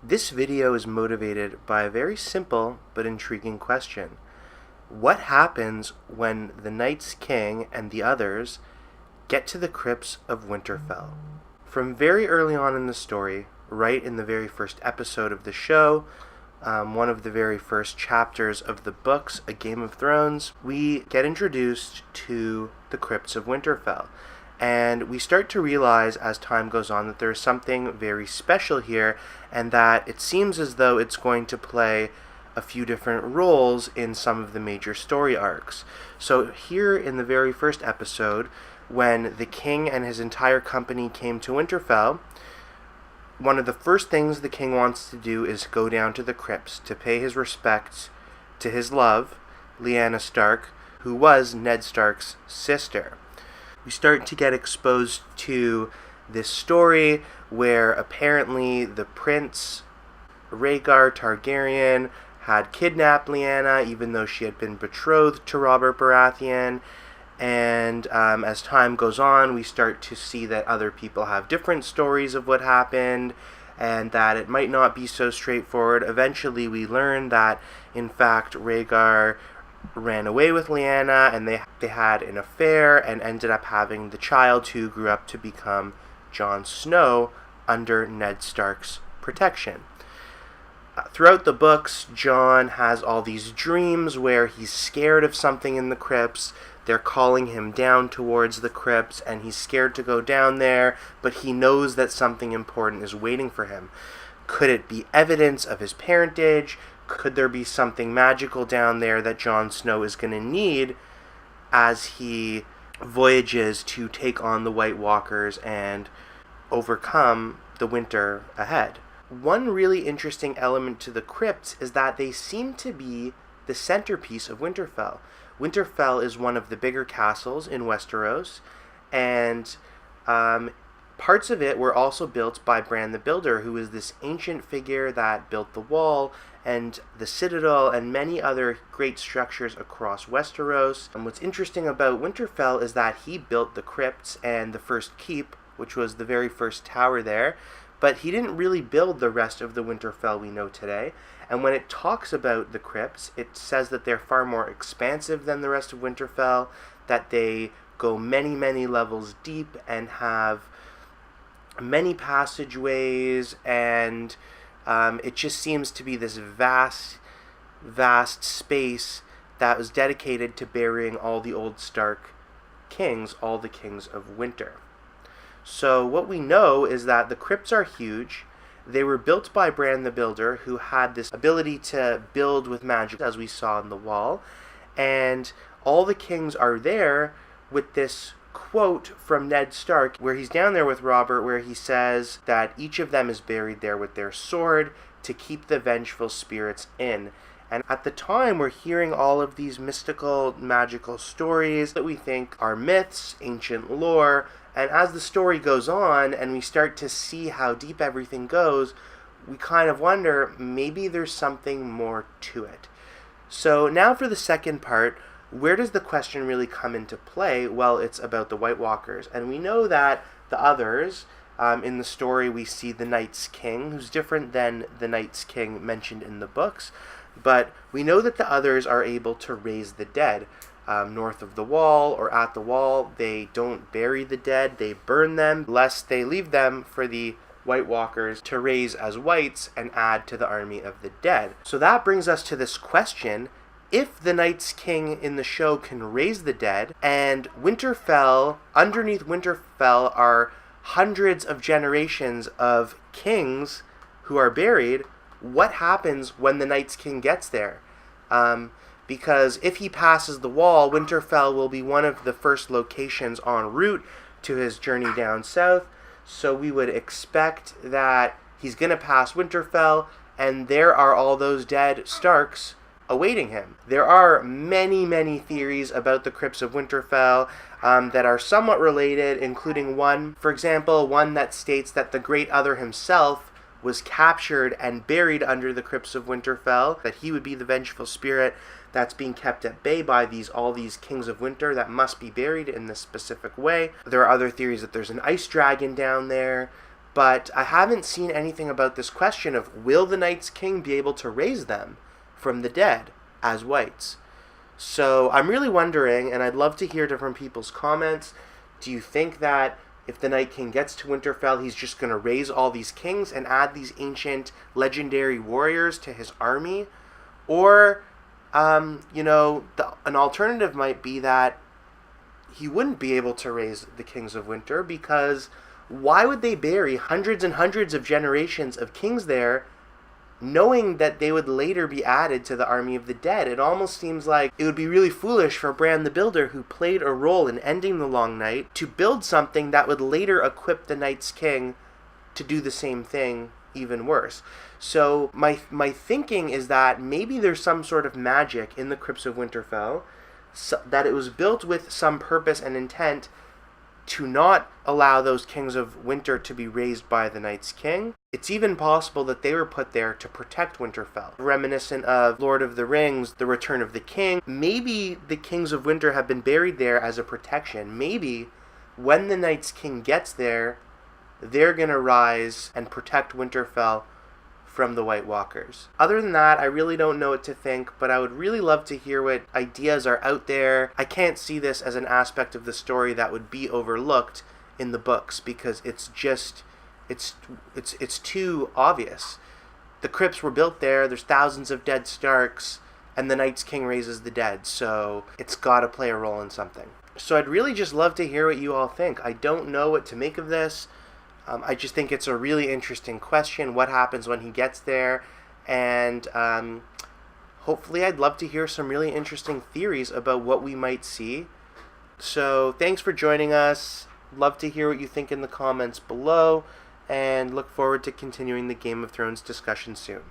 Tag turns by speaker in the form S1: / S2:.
S1: This video is motivated by a very simple but intriguing question. What happens when the Night's King and the others get to the crypts of Winterfell? From very early on in the story, right in the very first episode of the show, one of the very first chapters of the books, A Game of Thrones, we get introduced to the crypts of Winterfell. And we start to realize as time goes on that there's something very special here, and that it seems as though it's going to play a few different roles in some of the major story arcs. So here in the very first episode, when the king and his entire company came to Winterfell, one of the first things the king wants to do is go down to the crypts to pay his respects to his love, Lyanna Stark, who was Ned Stark's sister. We start to get exposed to this story where apparently the prince, Rhaegar Targaryen, had kidnapped Lyanna even though she had been betrothed to Robert Baratheon. And as time goes on, we start to see that other people have different stories of what happened and that it might not be so straightforward. Eventually we learn that, in fact, Rhaegar ran away with Lyanna and they had an affair and ended up having the child who grew up to become Jon Snow under Ned Stark's protection. Throughout the books, Jon has all these dreams where he's scared of something in the crypts. They're calling him down towards the crypts and he's scared to go down there, but he knows that something important is waiting for him. Could it be evidence of his parentage? Could there be something magical down there that Jon Snow is going to need as he voyages to take on the White Walkers and overcome the winter ahead? One really interesting element to the crypts is that they seem to be the centerpiece of Winterfell. Winterfell is one of the bigger castles in Westeros, and parts of it were also built by Bran the Builder, who is this ancient figure that built the wall and the citadel and many other great structures across Westeros. And what's interesting about Winterfell is that he built the crypts and the first keep, which was the very first tower there, but he didn't really build the rest of the Winterfell we know today. And when it talks about the crypts, it says that they're far more expansive than the rest of Winterfell, that they go many, many levels deep and have many passageways, and it just seems to be this vast space that was dedicated to burying all the old Stark kings, all the kings of winter. So what we know is that the crypts are huge. They were built by Bran the Builder, who had this ability to build with magic, as we saw on the wall. And all the kings are there with this quote from Ned Stark, where he's down there with Robert, where he says that each of them is buried there with their sword to keep the vengeful spirits in. And at the time, we're hearing all of these mystical, magical stories that we think are myths, ancient lore. And as the story goes on and we start to see how deep everything goes, we kind of wonder, maybe there's something more to it. So now for the second part, where does the question really come into play? Well, it's about the White Walkers. And we know that the others, in the story we see the Night's King, who's different than the Night's King mentioned in the books. But we know that the others are able to raise the dead. North of the wall or at the wall, they don't bury the dead, they burn them, lest they leave them for the White Walkers to raise as whites and add to the army of the dead. So that brings us to this question: if the Night's King in the show can raise the dead, and Winterfell, underneath Winterfell are hundreds of generations of kings who are buried, what happens when the Night's King gets there? Because if he passes the wall, Winterfell will be one of the first locations en route to his journey down south. So we would expect that he's going to pass Winterfell, and there are all those dead Starks awaiting him. There are many, many theories about the crypts of Winterfell that are somewhat related, including one, for example, one that states that the Great Other himself was captured and buried under the crypts of Winterfell, that he would be the vengeful spirit that's being kept at bay by all these kings of winter that must be buried in this specific way. There are other theories that there's an ice dragon down there, but I haven't seen anything about this question of will the Night's King be able to raise them from the dead as whites? So I'm really wondering, and I'd love to hear different people's comments. Do you think that if the Night King gets to Winterfell, he's just going to raise all these kings and add these ancient legendary warriors to his army? Or, an alternative might be that he wouldn't be able to raise the kings of winter, because why would they bury hundreds and hundreds of generations of kings there, knowing that they would later be added to the army of the dead? It almost seems like it would be really foolish for Bran the Builder, who played a role in ending the Long Night, to build something that would later equip the Night's King to do the same thing, even worse. So my thinking is that maybe there's some sort of magic in the Crypts of Winterfell, so that it was built with some purpose and intent to not allow those kings of winter to be raised by the Night's King. It's even possible that they were put there to protect Winterfell. Reminiscent of Lord of the Rings, The Return of the King, maybe the kings of winter have been buried there as a protection. Maybe when the Night's King gets there, they're going to rise and protect Winterfell from the White Walkers. Other than that, I really don't know what to think, but I would really love to hear what ideas are out there. I can't see this as an aspect of the story that would be overlooked in the books, because it's too obvious. The crypts were built there, there's thousands of dead Starks, and the Night's King raises the dead, so it's got to play a role in something. So I'd really just love to hear what you all think. I don't know what to make of this. I just think it's a really interesting question. What happens when he gets there? And hopefully I'd love to hear some really interesting theories about what we might see. So thanks for joining us. Love to hear what you think in the comments below, and look forward to continuing the Game of Thrones discussion soon.